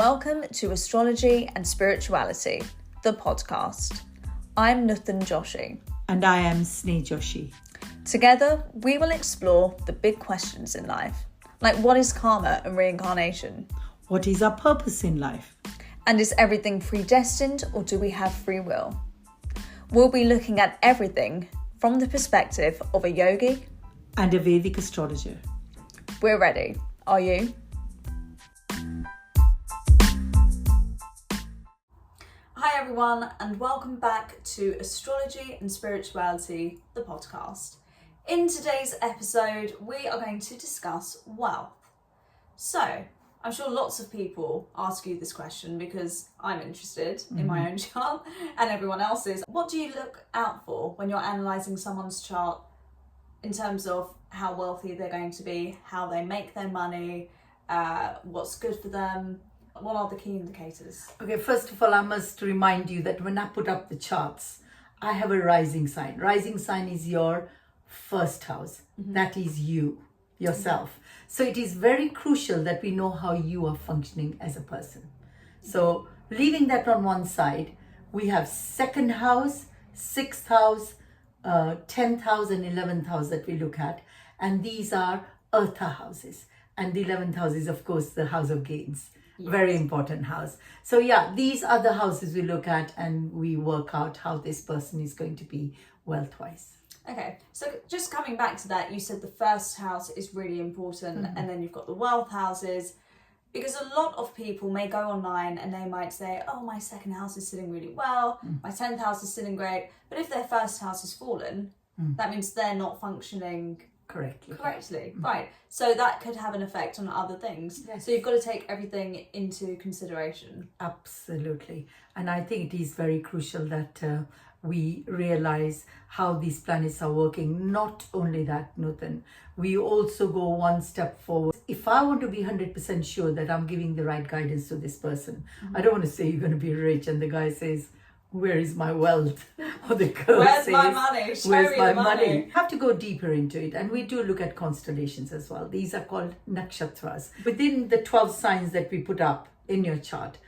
Welcome to Astrology and Spirituality, the podcast. I'm Nuthan Joshi. And I am Sneh Joshi. Together, we will explore the big questions in life, like what is karma and reincarnation? What is our purpose in life? And is everything predestined or do we have free will? We'll be looking at everything from the perspective of a yogi and a Vedic astrologer. We're ready. Are you? Hi everyone, and welcome back to Astrology and Spirituality, the podcast. In today's episode, we are going to discuss wealth. So, I'm sure lots of people ask you this question because I'm interested in my own chart and everyone else's. What do you look out for when you're analysing someone's chart in terms of how wealthy they're going to be, how they make their money, what's good for them? What are the key indicators? Okay, first of all, I must remind you that when I put up the charts, I have a rising sign. Rising sign is your first house. That is you, yourself. So it is very crucial that we know how you are functioning as a person. So leaving that on one side, we have second house, sixth house, 10th house and 11th house that we look at. And these are eartha houses. And the 11th house is, of course, the house of gains. Yes. Very important house. So yeah, these are the houses we look at and we work out how this person is going to be wealth-wise. Okay, so just coming back to that, you said the first house is really important and then you've got the wealth houses, because a lot of people may go online and they might say, oh, my second house is sitting really well, my 10th house is sitting great, but if their first house has fallen, that means they're not functioning correctly. Right, so that could have an effect on other things. Yes. So you've got to take everything into consideration. Absolutely. And I think it is very crucial that we realize how these planets are working. Not only that, Nuthan, we also go one step forward. If I want to be 100% sure that I'm giving the right guidance to this person, I don't want to say you're going to be rich and the guy says, where is my wealth? Or the girl where's says, my money? Where's my money? Have to go deeper into it. And we do look at constellations as well. These are called nakshatras. Within the 12 signs that we put up in your chart,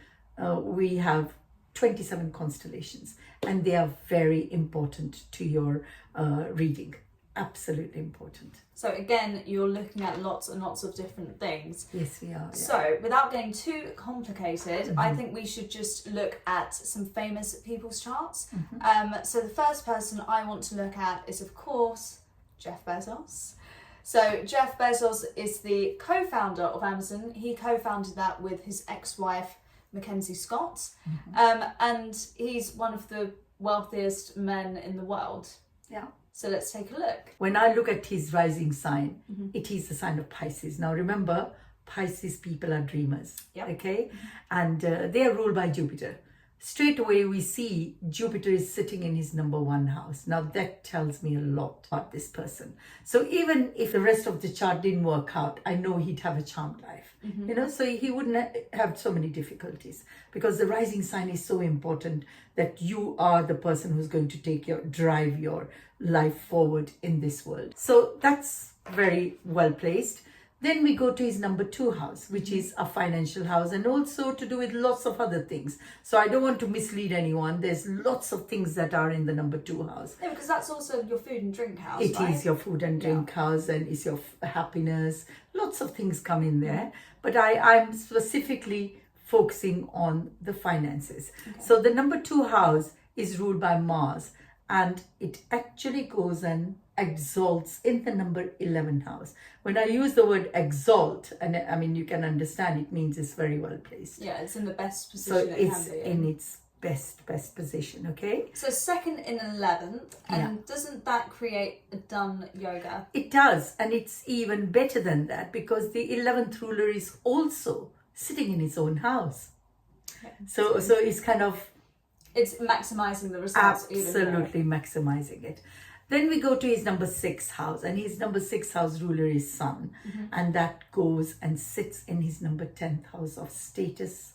we have 27 constellations. And they are very important to your reading. Absolutely important. So again, you're looking at lots and lots of different things. Yes, we are. Yeah. So without getting too complicated, I think we should just look at some famous people's charts. So the first person I want to look at is, of course, Jeff Bezos. So Jeff Bezos is the co-founder of Amazon. He co-founded that with his ex-wife, MacKenzie Scott. And he's one of the wealthiest men in the world. Yeah. So let's take a look. When I look at his rising sign, it is the sign of Pisces. Now remember, Pisces people are dreamers, okay? And they are ruled by Jupiter. Straight away we see Jupiter is sitting in his number one house. Now that tells me a lot about this person. So even if the rest of the chart didn't work out, I know he'd have a charmed life. You know, so he wouldn't have so many difficulties, because the rising sign is so important that you are the person who's going to drive your life forward in this world. So that's very well placed. Then we go to his number 2 house, which is a financial house, and also to do with lots of other things. So I don't want to mislead anyone. There's lots of things that are in the number 2 house. Yeah, because that's also your food and drink house, It is your food and drink house, and it's your happiness. Lots of things come in there. But I'm specifically focusing on the finances. So the number 2 house is ruled by Mars, and it actually goes and exalts in the number 11 house. When I use the word exalt, and I mean you can understand, it means it's very well placed. Yeah, it's in the best position. So it's in its best position, okay? So second in 11th, and doesn't that create a Dhan yoga? It does, and it's even better than that, because the 11th ruler is also sitting in his own house. So it's kind of... It's maximizing the results. Absolutely maximizing it. Then we go to his number 6 house, and his number 6 house ruler is Sun, and that goes and sits in his number 10th house of status,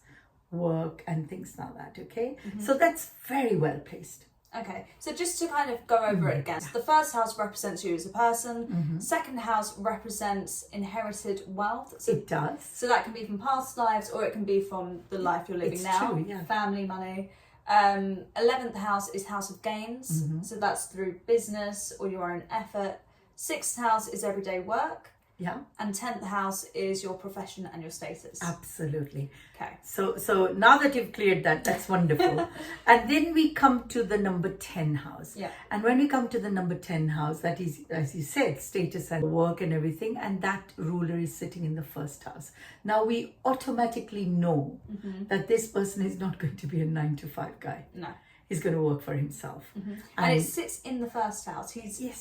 work, and things like that, okay? So that's very well placed. Okay, so just to kind of go over it again, the first house represents you as a person, second house represents inherited wealth. So, it does. So that can be from past lives or it can be from the life you're living It's now, true, yeah. family, money. 11th house is house of gains, so that's through business or your own effort. 6th house is everyday work. Yeah. And 10th house is your profession and your status. Absolutely. Okay. So now that you've cleared that, that's wonderful. And then we come to the number 10 house. Yeah. And when we come to the number 10 house, that is, as you said, status and work and everything. And that ruler is sitting in the first house. Now we automatically know that this person is not going to be a 9-to-5 guy. No. He's going to work for himself. And it sits in the first house.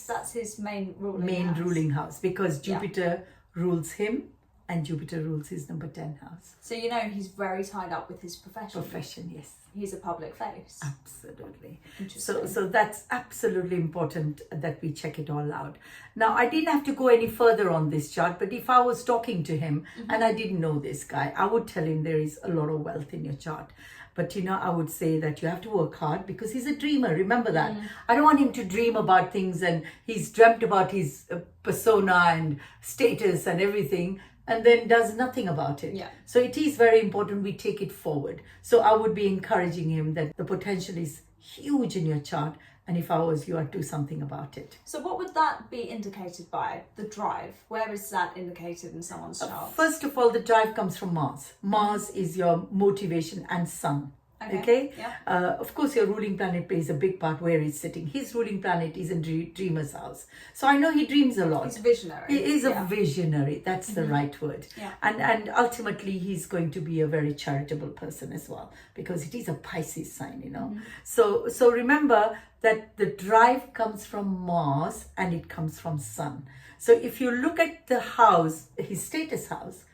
That's his main ruling house because Jupiter rules him and Jupiter rules his number 10 house. So you know he's very tied up with his profession. Yes. He's a public face. Absolutely. Interesting. So that's absolutely important that we check it all out. Now, I didn't have to go any further on this chart, but if I was talking to him and I didn't know this guy, I would tell him there is a lot of wealth in your chart. But, I would say that you have to work hard because he's a dreamer. Remember that. I don't want him to dream about things and he's dreamt about his persona and status and everything and then does nothing about it. Yeah. So it is very important we take it forward. So I would be encouraging him that the potential is huge in your chart. And if I was you, I'd do something about it. So what would that be indicated by? The drive? Where is that indicated in someone's chart? First of all, the drive comes from Mars. Mars is your motivation and sun. Okay? Yeah. Of course, your ruling planet plays a big part where he's sitting. His ruling planet is in Dreamer's house. So I know he dreams a lot. He's visionary. He is a visionary. That's the right word. Yeah. And ultimately, he's going to be a very charitable person as well because it is a Pisces sign, So remember that the drive comes from Mars and it comes from Sun. So if you look at the house, his status house,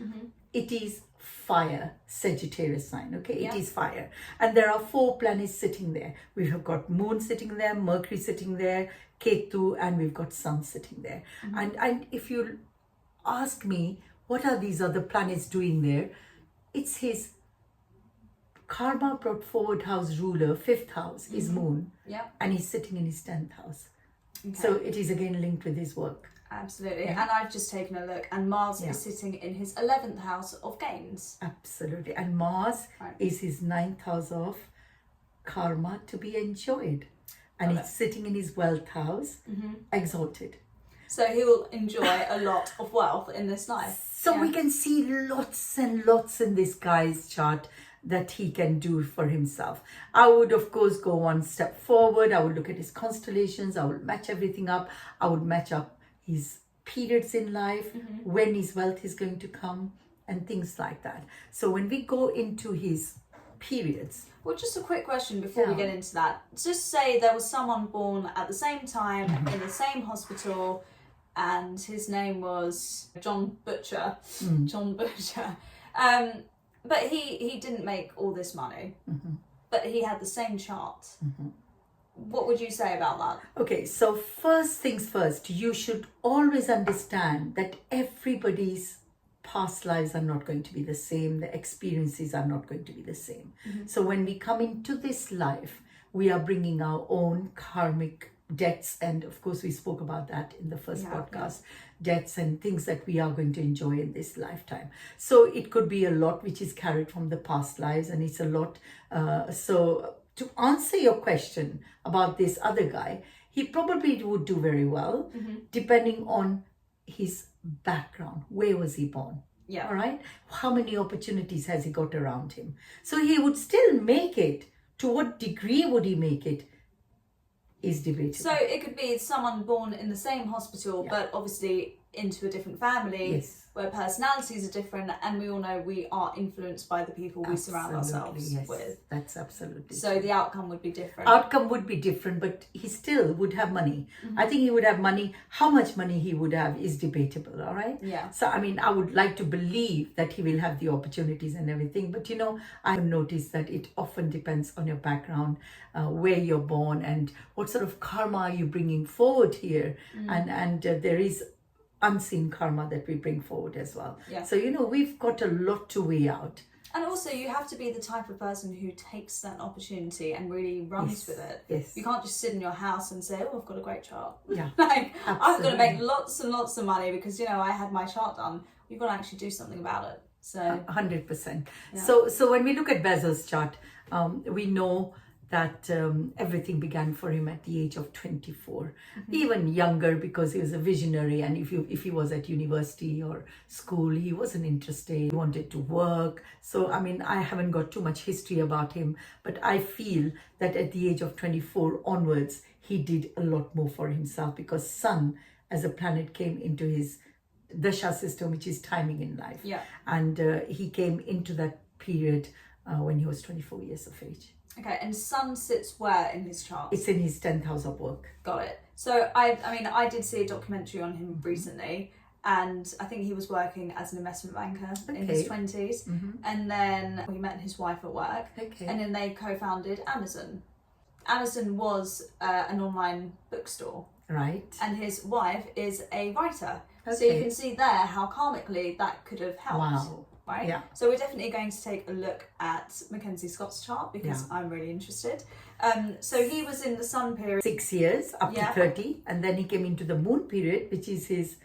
it is fire, Sagittarius sign, okay? Yeah. It is fire. And there are 4 planets sitting there. We have got Moon sitting there, Mercury sitting there, Ketu, and we've got Sun sitting there. And if you ask me, what are these other planets doing there? It's his karma brought forward house ruler, 5th house is Moon. Yeah. And he's sitting in his 10th house. Okay. So it is again linked with his work. Absolutely. Yeah. And I've just taken a look and Mars is sitting in his 11th house of gains. Absolutely. And Mars is his 9th house of karma to be enjoyed. And it's sitting in his wealth house, exalted. So he will enjoy a lot of wealth in this life. So we can see lots and lots in this guy's chart that he can do for himself. I would, of course, go one step forward. I would look at his constellations. I would match everything up. I would match up his periods in life, when his wealth is going to come, and things like that. So when we go into his periods. Well, just a quick question before we get into that. Just say there was someone born at the same time in the same hospital and his name was John Butcher. John Butcher. But he didn't make all this money, but he had the same chart. What would you say about that? Okay, so first things first, you should always understand that everybody's past lives are not going to be the same. The experiences are not going to be the same. So when we come into this life, we are bringing our own karmic debts. And of course, we spoke about that in the first podcast. Debts and things that we are going to enjoy in this lifetime. So it could be a lot which is carried from the past lives, and it's a lot. So to answer your question about this other guy, he probably would do very well, depending on his background. Where was he born? Yeah. All right. How many opportunities has he got around him? So he would still make it. To what degree would he make it is debatable. So it could be someone born in the same hospital, but obviously into a different family, where personalities are different, and we all know we are influenced by the people we surround ourselves with. That's absolutely so true. The outcome would be different. Outcome would be different, but he still would have money. I think he would have money. How much money he would have is debatable, all right? Yeah. So, I mean, I would like to believe that he will have the opportunities and everything, but I've noticed that it often depends on your background, where you're born, and what sort of karma are you bringing forward here. And there is unseen karma that we bring forward as well. Yeah. So, we've got a lot to weigh out. And also, you have to be the type of person who takes that opportunity and really runs with it. Yes. You can't just sit in your house and say, "Oh, I've got a great chart." Yeah. Like, I've got to make Absolutely. lots and lots of money because, you know, I had my chart done. You've got to actually do something about it. So 100%. Yeah. So when we look at Bezos' chart, we know that everything began for him at the age of 24, even younger, because he was a visionary. And if he was at university or school, he wasn't interested. He wanted to work. So I mean, I haven't got too much history about him, but I feel that at the age of 24 onwards, he did a lot more for himself, because Sun as a planet came into his dasha system, which is timing in life. Yeah. And he came into that period when he was 24 years of age. Okay, and Sun sits where in his chart? It's in his 10th house of work. Got it. So I did see a documentary on him recently, and I think he was working as an investment banker in his 20s, and then he met his wife at work, and then they co-founded Amazon. Amazon was an online bookstore, Right. and his wife is a writer. So you can see there how karmically that could have helped. Wow. Right? Yeah. So we're definitely going to take a look at MacKenzie Scott's chart because I'm really interested. So he was in the Sun period. 6 years up to 30, and then he came into the Moon period, which is his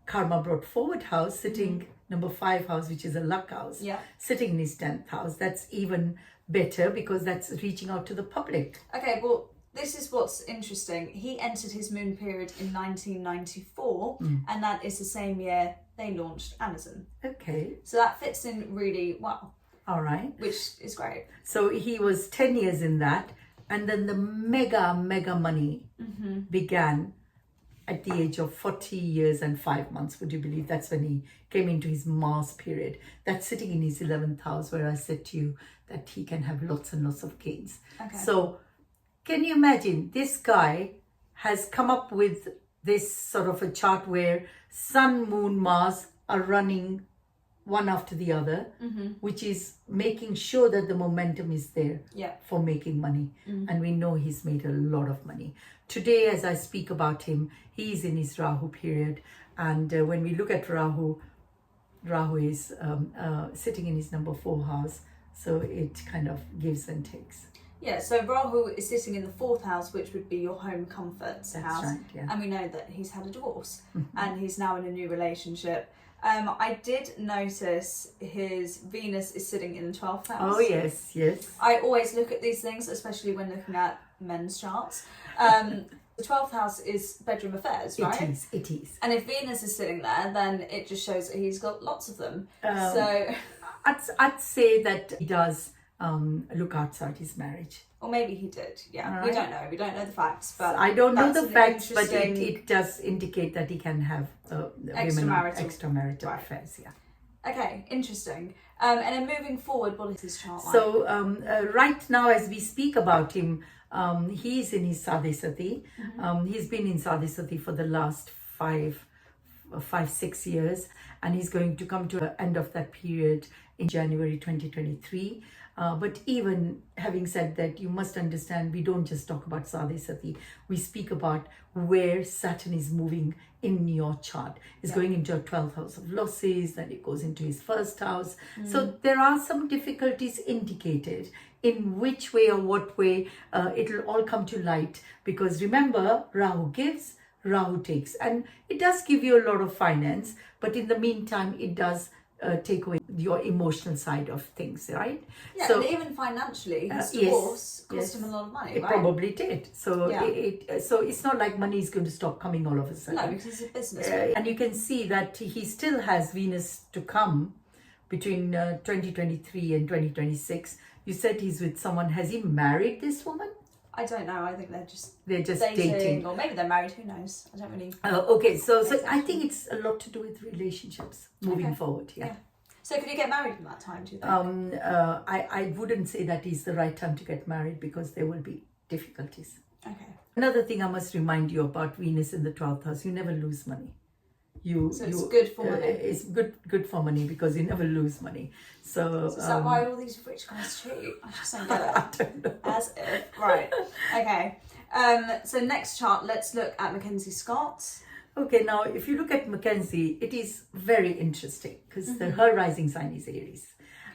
karma brought forward house, sitting number 5 house, which is a luck house, sitting in his 10th house. That's even better because that's reaching out to the public. Okay, well, this is what's interesting. He entered his Moon period in 1994, and that is the same year they launched Amazon. Okay. So that fits in really well. All right. Which is great. So he was 10 years in that, and then the mega money began at the age of 40 years and 5 months. Would you believe that's when he came into his Mars period? That's sitting in his 11th house, where I said to you that he can have lots and lots of gains. Okay. So can you imagine, this guy has come up with this sort of a chart where Sun, Moon, Mars are running one after the other, which is making sure that the momentum is there for making money. And we know he's made a lot of money. Today, as I speak about him, he's in his Rahu period. And when we look at Rahu is sitting in his number 4 house. So it kind of gives and takes. Yeah, so Rahu is sitting in the 4th house, which would be your home comfort house. Right, yeah. And we know that he's had a divorce and he's now in a new relationship. I did notice his Venus is sitting in the 12th house. Oh, yes. I always look at these things, especially when looking at men's charts. The 12th house is bedroom affairs, right? It is. And if Venus is sitting there, then it just shows that he's got lots of them. So I'd say that he does look outside his marriage. Or maybe he did, yeah. Right. We don't know. We don't know the facts, but I don't know the facts, but interesting- it does indicate that he can have extramarital affairs. Yeah. Okay, interesting. And then moving forward, what is his chart like? So right now, as we speak about him, he's in his Sadhisati. He's been in Sadhisati for the last 5-6 years, and he's going to come to the end of that period in January 2023. But even having said that, you must understand, we don't just talk about Sadhisati. We speak about where Saturn is moving in your chart. It's going into your 12th house of losses, then it goes into his 1st house. So there are some difficulties indicated in which way or what way it'll all come to light. Because remember, Rahu gives, Rahu takes. And it does give you a lot of finance, but in the meantime, it does take away your emotional side of things, right? Yeah, so, and even financially, his divorce cost him a lot of money, It probably did. So so it's not like money is going to stop coming all of a sudden. No, because he's a business. And you can see that he still has Venus to come between 2023 and 2026. You said he's with someone. Has he married this woman? I don't know. I think they're just dating. Or maybe they're married. Who knows? I don't really... Okay, so I think it's a lot to do with relationships moving forward. Yeah. So could you get married in that time, do you think? I wouldn't say that is the right time to get married because there will be difficulties. Okay. Another thing I must remind you about Venus in the 12th house, you never lose money. It's good for money. It's good for money because you never lose money. So is that why all these rich guys cheat? I just don't get it. I don't know. As if. Right. Okay. So next chart, let's look at MacKenzie Scott. Okay, now if you look at MacKenzie, it is very interesting because her rising sign is Aries.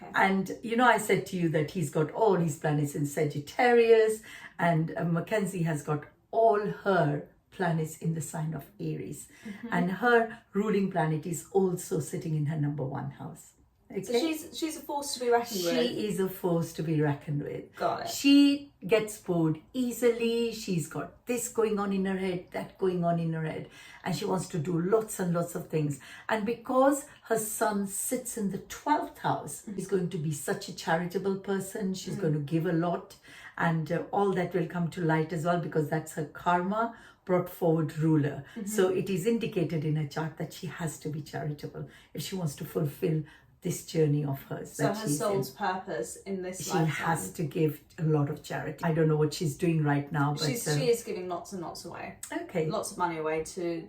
Okay. And I said to you that he's got all his planets in Sagittarius, and MacKenzie has got all her planets in the sign of Aries. And her ruling planet is also sitting in her number 1 house. Okay? So she's a force to be reckoned with. She is a force to be reckoned with. Got it. She gets bored easily. She's got this going on in her head, that going on in her head. And she wants to do lots and lots of things. And because her sun sits in the 12th house, she's going to be such a charitable person. She's going to give a lot. And all that will come to light as well, because that's her karma brought forward ruler. So it is indicated in her chart that she has to be charitable if she wants to fulfill this journey of hers. So her soul's purpose in this she lifetime. has to give a lot of charity. I don't know what she's doing right now, but she is giving lots and lots away. Okay. Lots of money away to,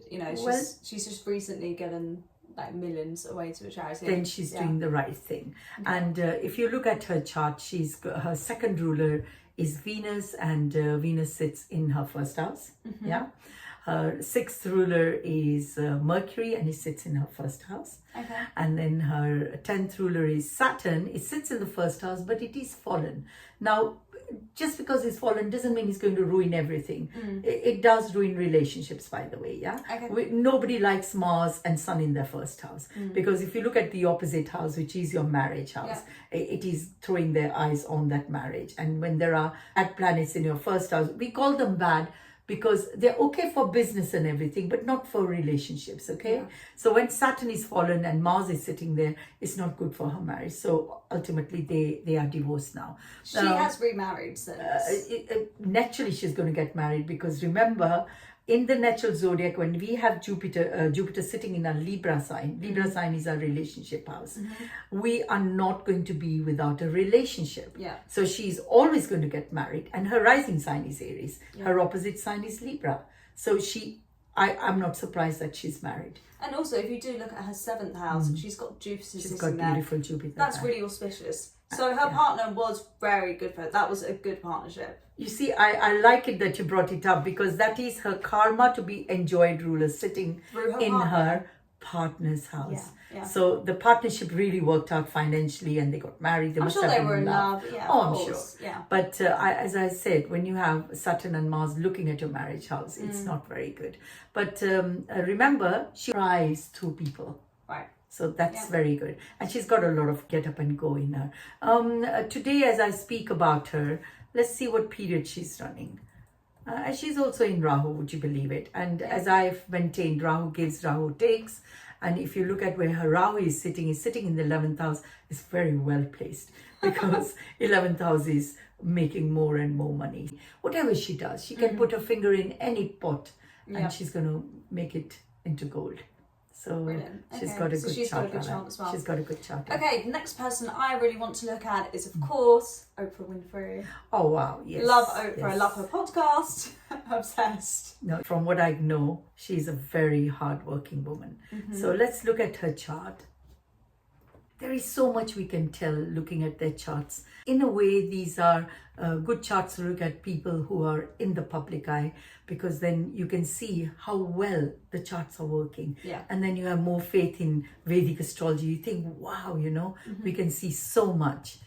she's just recently given like millions away to a charity. Then she's doing the right thing. And if you look at her chart, her second ruler is Venus, and Venus sits in her first house. Yeah. Her 6th ruler is Mercury, and he sits in her first house. Okay. And then her 10th ruler is Saturn. It sits in the first house, but it is fallen. Now, just because it's fallen doesn't mean it's going to ruin everything. It does ruin relationships, by the way. Yeah. Okay. Nobody likes Mars and Sun in their first house, because if you look at the opposite house, which is your marriage house, it is throwing their eyes on that marriage. And when there are bad planets in your first house, we call them bad because they're okay for business and everything, but not for relationships, okay? Yeah. So when Saturn is fallen and Mars is sitting there, it's not good for her marriage. So ultimately, they are divorced now. She has remarried since. Naturally, she's going to get married, because remember, in the natural zodiac, when we have Jupiter sitting in a Libra sign is our relationship house. We are not going to be without a relationship. Yeah. So she's always going to get married, and her rising sign is Aries. Yeah. Her opposite sign is Libra. So I'm not surprised that she's married. And also, if you do look at her 7th house, she's got Jupiter sitting there. She's got beautiful Jupiter. That's really auspicious. So her partner was very good for her. That was a good partnership. You see, I like it that you brought it up, because that is her karma to be enjoyed ruler sitting in her partner's house. Yeah. So the partnership really worked out financially, and they got married. I'm sure they were in love. Yeah, I'm sure. Yeah. But as I said, when you have Saturn and Mars looking at your marriage house, it's not very good. But remember, she tries through people. Right. So that's very good. And she's got a lot of get up and go in her. Today, as I speak about her, let's see what period she's running. She's also in Rahu, would you believe it? And as I've maintained, Rahu gives, Rahu takes. And if you look at where her Rahu is sitting in the 11th house. It's very well placed, because 11th house is making more and more money. Whatever she does, she can put her finger in any pot and she's going to make it into gold. So she's got a good chart as well. She's got a good chart. Okay, the next person I really want to look at is, of course, Oprah Winfrey. Oh, wow. Yes. Love Oprah. Yes. I love her podcast. Obsessed. No, from what I know, she's a very hardworking woman. So let's look at her chart. There is so much we can tell looking at their charts. In a way, these are good charts to look at people who are in the public eye, because then you can see how well the charts are working. Yeah. And then you have more faith in Vedic astrology. You think, wow, we can see so much.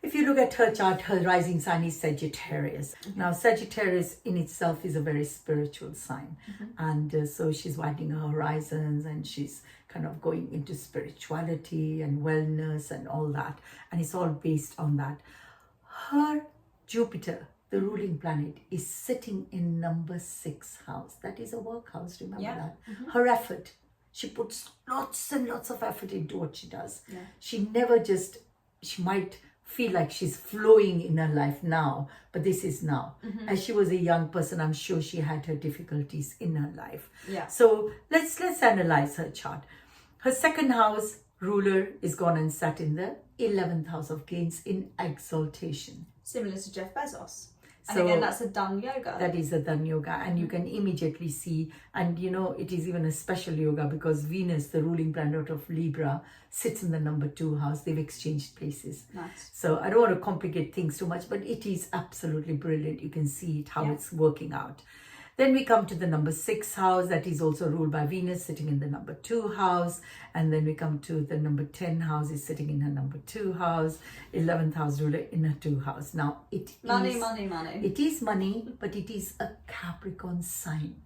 If you look at her chart, her rising sign is Sagittarius. Now, Sagittarius in itself is a very spiritual sign. And so she's widening her horizons, and she's kind of going into spirituality and wellness and all that. And it's all based on that. Her Jupiter, the ruling planet, is sitting in number 6 house. That is a work house, remember that? Her effort. She puts lots and lots of effort into what she does. Yeah. She never she might feel like she's flowing in her life now, but this is now. As she was a young person, I'm sure she had her difficulties in her life. Yeah. So let's analyze her chart. Her second house ruler is gone and sat in the 11th house of gains in exaltation. Similar to Jeff Bezos. And again, that's a Dhan yoga. That is a Dhan yoga, and you can immediately see, and it is even a special yoga, because Venus, the ruling planet of Libra, sits in the number 2 house. They've exchanged places. Nice. So I don't want to complicate things too much, but it is absolutely brilliant. You can see it, how it's working out. Then we come to the number 6 house, that is also ruled by Venus, sitting in the number 2 house. And then we come to the number 10 house, is sitting in her number 2 house. 11th house ruler in her 2 house. Now it money. It is money, but it is a Capricorn sign.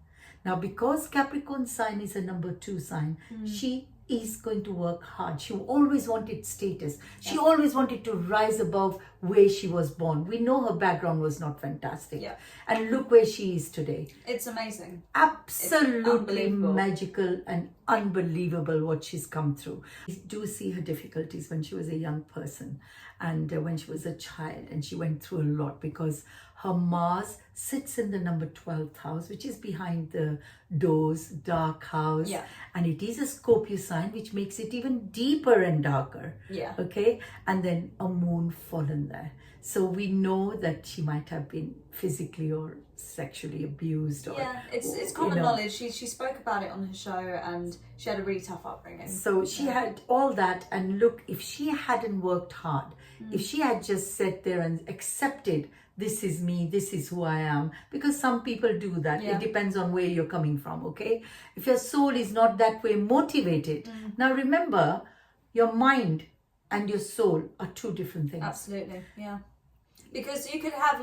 Now, because Capricorn sign is a number 2 sign, she is going to work hard. She always wanted status. She always wanted to rise above where she was born. We know her background was not fantastic. Yeah. And look where she is today. It's amazing. Absolutely magical and unbelievable what she's come through. I do see her difficulties when she was a young person and when she was a child, and she went through a lot because her Mars sits in the number 12th house, which is behind the doors, dark house. Yeah. And it is a Scorpio sign, which makes it even deeper and darker. Yeah. Okay. And then a moon fallen there. So we know that she might have been physically or sexually abused. Or, it's common knowledge. She spoke about it on her show, and she had a really tough upbringing. So she had all that, and look, if she hadn't worked hard, if she had just sat there and accepted, this is me, this is who I am, because some people do that. It depends on where you're coming from, okay? If your soul is not that way motivated. Now remember, your mind and your soul are 2 different things. Absolutely, yeah. Because you could have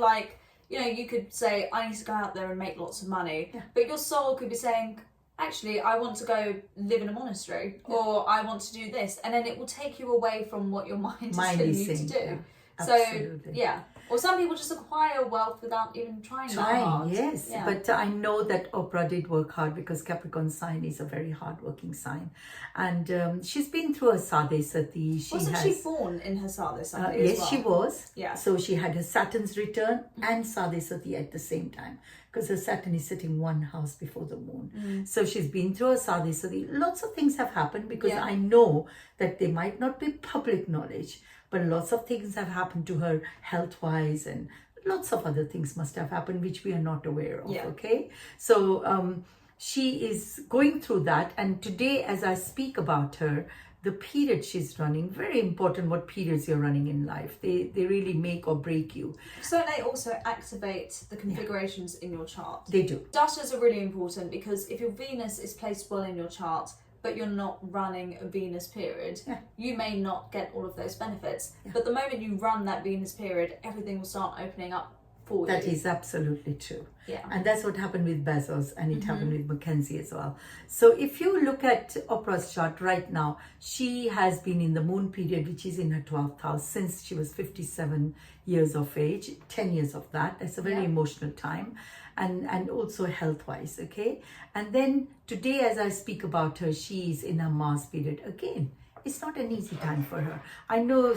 you could say, I need to go out there and make lots of money. Yeah. But your soul could be saying, actually, I want to go live in a monastery, or I want to do this. And then it will take you away from what your mind is telling you to do. Yeah. So, Absolutely. Or some people just acquire wealth without even trying that hard. Yes. Yeah. But I know that Oprah did work hard, because Capricorn sign is a very hard-working sign. And she's been through a Sadhe Sati. Wasn't she born in her Sadhe Sati as yes, well? she was. Yeah. So she had her Saturn's return and Sadhe Sati at the same time, because her Saturn is sitting 1 house before the moon. So she's been through a Sadhe Sati. Lots of things have happened, because I know that they might not be public knowledge, but lots of things have happened to her health-wise, and lots of other things must have happened which we are not aware of, okay? So she is going through that, and today as I speak about her, the period she's running, very important what periods you're running in life. They really make or break you. So they also activate the configurations in your chart. They do. Dashas are really important, because if your Venus is placed well in your chart, but you're not running a Venus period, you may not get all of those benefits. But the moment you run that Venus period, everything will start opening up for you. That is absolutely true. Yeah. And that's what happened with Bezos, and it happened with MacKenzie as well. So if you look at Oprah's chart right now, she has been in the moon period, which is in her 12th house, since she was 57 years of age, 10 years of that. That's a very emotional time. And also health-wise, okay? And then today, as I speak about her, she is in her Mars period. Again, it's not an easy time for her. I know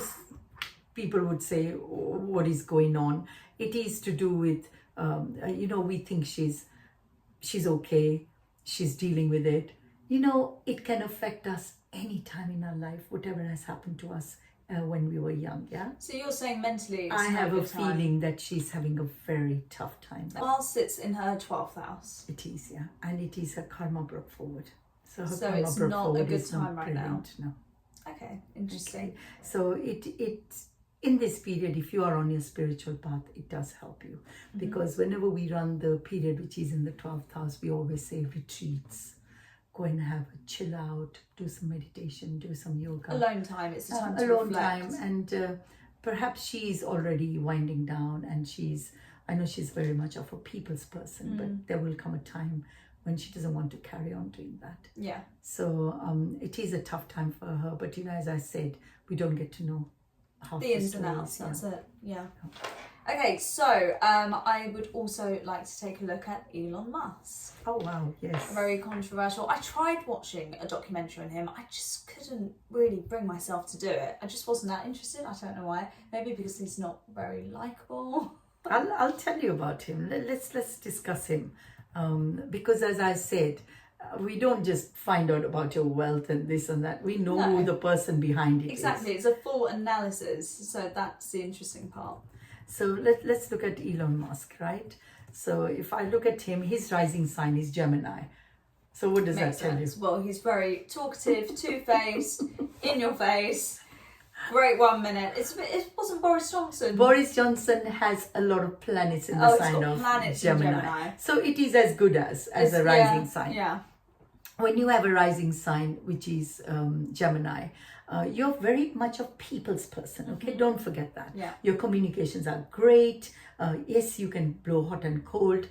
people would say, oh, what is going on? It is to do with, we think she's okay, she's dealing with it. It can affect us any time in our life, whatever has happened to us when we were young, yeah? So you're saying mentally, I have a feeling that she's having a very tough time. Mars sits in her 12th house. It is, yeah. And it is her karma brought forward. So her So karma it's brought not forward a good is not time right now. brilliant, no. Okay, interesting. Okay. So it in this period, if you are on your spiritual path, it does help you. Because whenever we run the period which is in the 12th house, we always say retreats. Go and have a chill out, do some meditation, do some yoga. Alone time, it's a time to alone reflect. time. And perhaps she's already winding down, and I know she's very much of a people's person, but there will come a time when she doesn't want to carry on doing that. Yeah. So it is a tough time for her, but as I said, we don't get to know half The ins and outs, that's it. Yeah. Okay, so I would also like to take a look at Elon Musk. Oh wow, yes. Very controversial. I tried watching a documentary on him. I just couldn't really bring myself to do it. I just wasn't that interested. I don't know why. Maybe because he's not very likable. I'll tell you about him. Let's discuss him. Because as I said, we don't just find out about your wealth and this and that. We know who the person behind it is. Exactly. It's a full analysis. So that's the interesting part. So let's look at Elon Musk, right? So if I look at him, his rising sign is Gemini. So what does that tell you? Well, he's very talkative, two-faced, in your face. Great 1 minute. It wasn't Boris Johnson. Boris Johnson has a lot of planets in the sign of Gemini. So it is as good as a rising sign. Yeah. When you have a rising sign, which is Gemini, you're very much a people's person, okay? Don't forget that. Yeah. Your communications are great. Yes, you can blow hot and cold.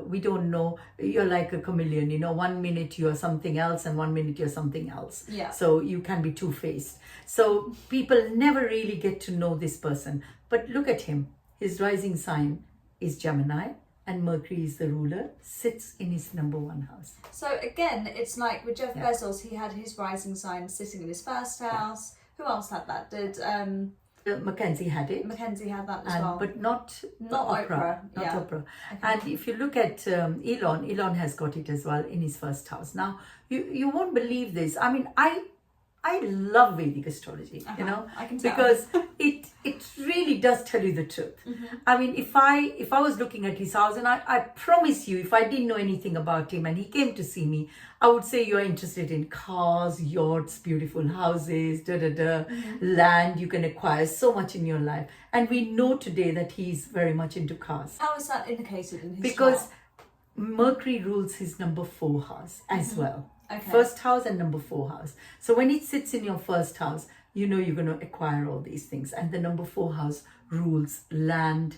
We don't know. You're like a chameleon, 1 minute you're something else and 1 minute you're something else. Yeah. So you can be two-faced. So people never really get to know this person. But look at him. His rising sign is Gemini and Mercury is the ruler, sits in his number 1 house. So again, it's like with Jeff Bezos, he had his rising sign sitting in his first house. Who else had that? Did MacKenzie had it. MacKenzie had that as well. But not Oprah. Not Yeah. Oprah. Okay. And if you look at Elon has got it as well in his first house. Now, you won't believe this. I mean, I love Vedic astrology, I can tell. because it really does tell you the truth. I mean, if I was looking at his house, and I promise you, if I didn't know anything about him and he came to see me, I would say you're interested in cars, yachts, beautiful houses, land. You can acquire so much in your life. And we know today that he's very much into cars. How is that indicated in his Because chart? Mercury rules his number 4 house as well. Okay. First house and number 4 house. So when it sits in your first house, you're going to acquire all these things. And the number 4 house rules land,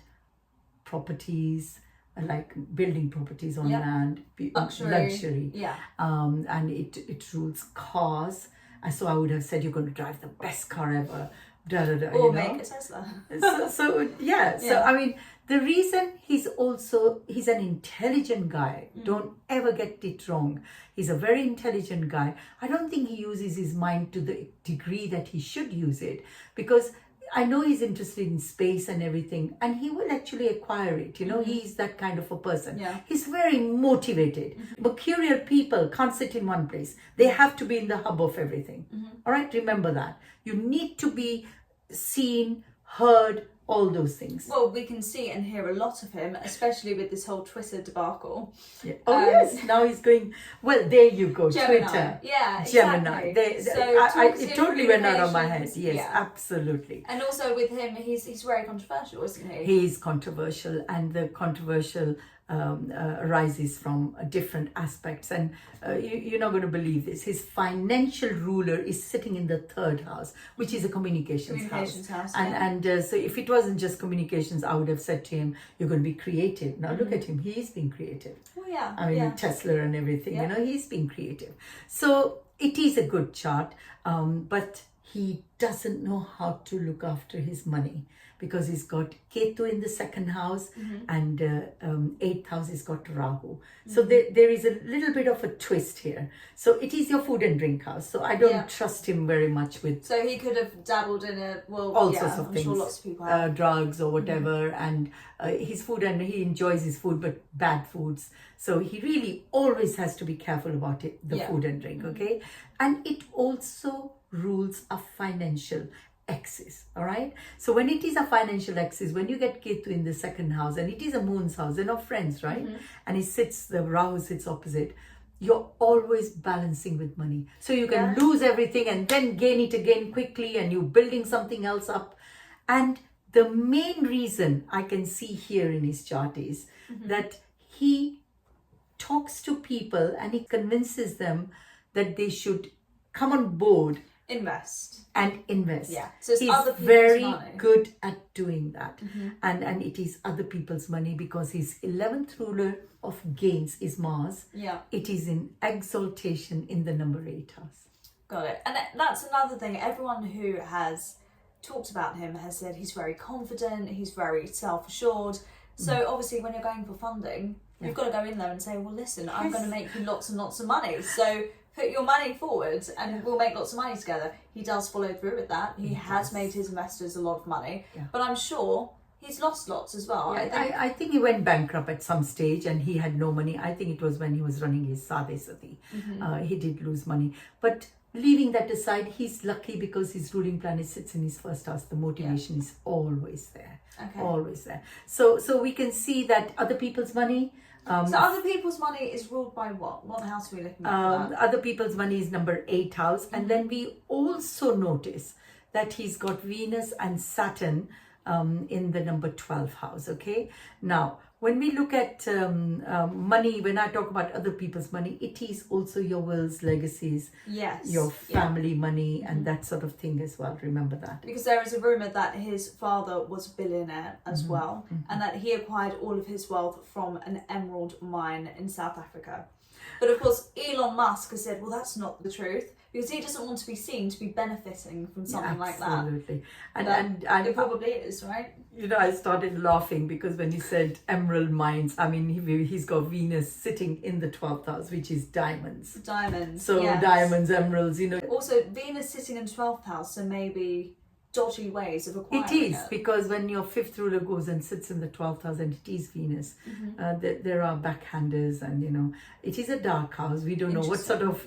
properties, like building properties on land, luxury. Yeah. And it rules cars. And so I would have said you're going to drive the best car ever. Or make a Tesla. So I mean, the reason he's an intelligent guy. Don't ever get it wrong. He's a very intelligent guy. I don't think he uses his mind to the degree that he should use it, because I know he's interested in space and everything, and he will actually acquire it. He's that kind of a person. Yeah. He's very motivated. Mercurial people can't sit in one place. They have to be in the hub of everything. All right, remember that. You need to be seen, heard, all those things. Well, we can see and hear a lot of him, especially with this whole Twitter debacle. Yeah. Oh yes, now he's going. Well, there you go, Gemini. Twitter. Yeah, Gemini. exactly. It totally went out of my head. Communications, Yes, absolutely. And also with him, he's very controversial, isn't he? He's controversial, and the controversial arises from different aspects. And you're not going to believe this. His financial ruler is sitting in the 3rd house, which is a communications house. And so if it wasn't just communications, I would have said to him, you're going to be creative. Now look at him. He's being creative. Oh, yeah. I mean, Tesla and everything, he's being creative. So it is a good chart, but he doesn't know how to look after his money, because he's got Ketu in the 2nd house and 8th house he's got Rahu. So there is a little bit of a twist here. So it is your food and drink house. So I don't trust him very much with... So he could have dabbled in all sorts of I'm things, sure lots of people have. drugs or whatever, and his food, and he enjoys his food, but bad foods. So he really always has to be careful about the food and drink, okay? And it also rules a financial axis. All right, so when it is a financial axis, when you get Ketu in the 2nd house and it is a moon's house, they're not friends, right? And the Rahu sits opposite, you're always balancing with money, so you can lose everything and then gain it again quickly, and you're building something else up. And the main reason I can see here in his chart is that he talks to people and he convinces them that they should come on board, invest. Yeah, so it's he's other people's very money. good at doing that, and it is other people's money, because his 11th ruler of gains is Mars. Yeah, it is in exaltation in the number 8 house. Got it. And that's another thing. Everyone who has talked about him has said he's very confident, he's very self-assured. So obviously when you're going for funding, you've got to go in there and say, well, listen, I'm going to make you lots and lots of money, so put your money forward and we'll make lots of money together. He does follow through with that. He has made his investors a lot of money, but I'm sure he's lost lots as well. I think he went bankrupt at some stage and he had no money. I think it was when he was running his Sadesati. He did lose money. But leaving that aside, he's lucky because his ruling planet sits in his 1st house. The motivation is always there. Always there. So we can see that other people's money... so other people's money is ruled by what? What house are we looking at? Other people's money is number 8 house. And then we also notice that he's got Venus and Saturn in the number 12 house. Okay, now when we look at money, when I talk about other people's money, it is also your will's legacies, yes, your family money, and that sort of thing as well. Remember that. Because there is a rumour that his father was a billionaire as well, and that he acquired all of his wealth from an emerald mine in South Africa. But of course, Elon Musk has said, well, that's not the truth, because he doesn't want to be seen to be benefiting from something like that. Absolutely. And it probably is, right? You know, I started laughing because when he said emerald mines, I mean, he's got Venus sitting in the 12th house, which is diamonds. Diamonds. So yes. diamonds, emeralds, you know. Also, Venus sitting in 12th house, so maybe dodgy ways of acquiring it. Is, because when your 5th ruler goes and sits in the 12th house and it is Venus, there are backhanders and, you know, it is a dark house. We don't know what sort of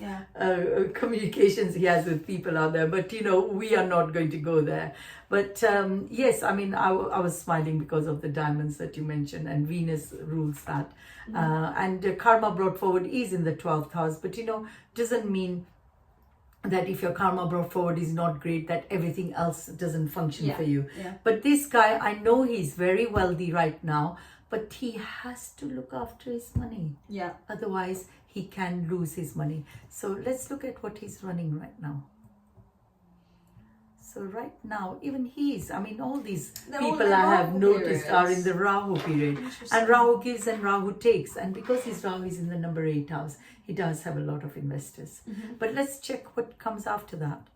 communications he has with people out there, but, you know, we are not going to go there. But yes, I mean, I was smiling because of the diamonds that you mentioned, and Venus rules that. And karma brought forward is in the 12th house, but, you know, doesn't mean that if your karma brought forward is not great, that everything else doesn't function for you. But this guy, I know he's very wealthy right now, but he has to look after his money. Otherwise, he can lose his money. So let's look at what he's running right now. So right now, even all these people I have noticed are in the Rahu period. And Rahu gives and Rahu takes. And because his Rahu is in the number 8 house, he does have a lot of investors. But let's check what comes after that.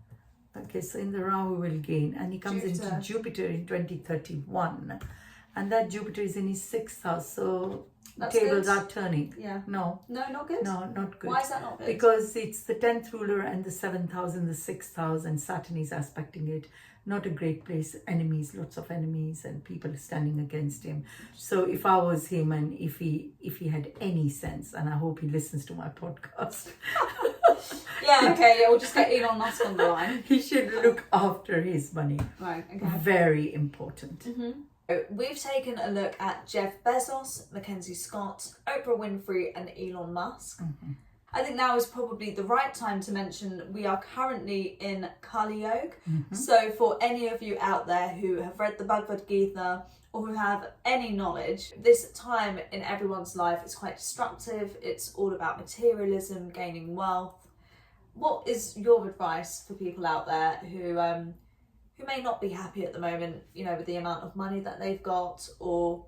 Okay, so in the Rahu will gain. And he comes into Jupiter in 2031. And that Jupiter is in his 6th house. So that's tables good. Are turning. No, not good? No, not good. Why is that not good? Because it's the 10th ruler and the 7th house and the 6th house, and Saturn is aspecting it. Not a great place. Enemies, lots of enemies and people standing against him. So if I was him, and if he had any sense, and I hope he listens to my podcast. We'll just get Elon Musk on the line. He should look after his money. Right, okay. Very important. We've taken a look at Jeff Bezos, MacKenzie Scott, Oprah Winfrey and Elon Musk. I think now is probably the right time to mention we are currently in Kali Yuga. So for any of you out there who have read the Bhagavad Gita or who have any knowledge, this time in everyone's life is quite destructive. It's all about materialism, gaining wealth. What is your advice for people out there who may not be happy at the moment, you know, with the amount of money that they've got, or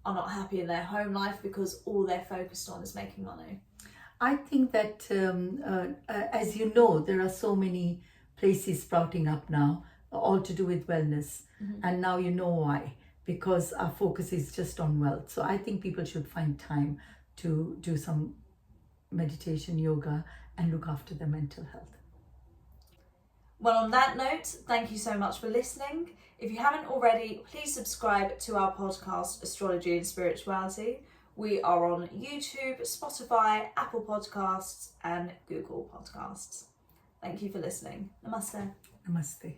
are not happy in their home life because all they're focused on is making money? I think that, as you know, there are so many places sprouting up now, all to do with wellness. And now you know why, because our focus is just on wealth. So I think people should find time to do some meditation, yoga, and look after their mental health. Well, on that note, thank you so much for listening. If you haven't already, please subscribe to our podcast, Astrology and Spirituality. We are on YouTube, Spotify, Apple Podcasts, and Google Podcasts. Thank you for listening. Namaste. Namaste.